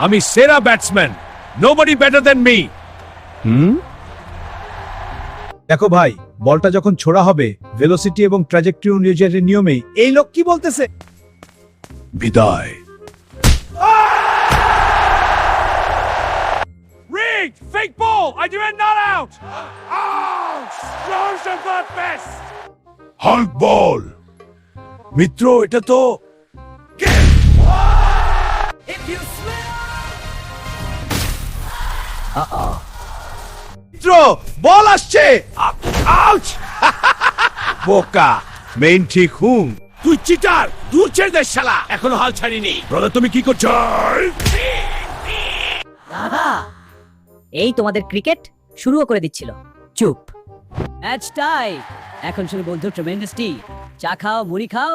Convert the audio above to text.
আমি সেরা batsman, nobody better than me. দেখো ভাই, বলটা যখন ছোড়া হবে ভেলোসিটি এবং ট্র্যাজেক্টরি অনুযায়ী নিয়মেই এই লোক কি বলতেছে? বিদায়। Rigged! Fake ball! I do it not out! Oh! Strauss got best! Hulk ball! মিত্র, এটা তো মিত্র, বল আসছে। আউচ! বোকা, মেইন ঠিক হুম। তুই চিটার, দূর ছেড়ে দে শালা, এখনো হাল ছাড়িনি। ব্রাদার, তুমি কি করছো? দাদা, এই তোমাদের ক্রিকেট শুরুও করে দিচ্ছিল। চুপ। Match tie. এখন শুরু বন্ধু ট্রেমেন্ডাস টি। চা খাও, মুড়ি খাও,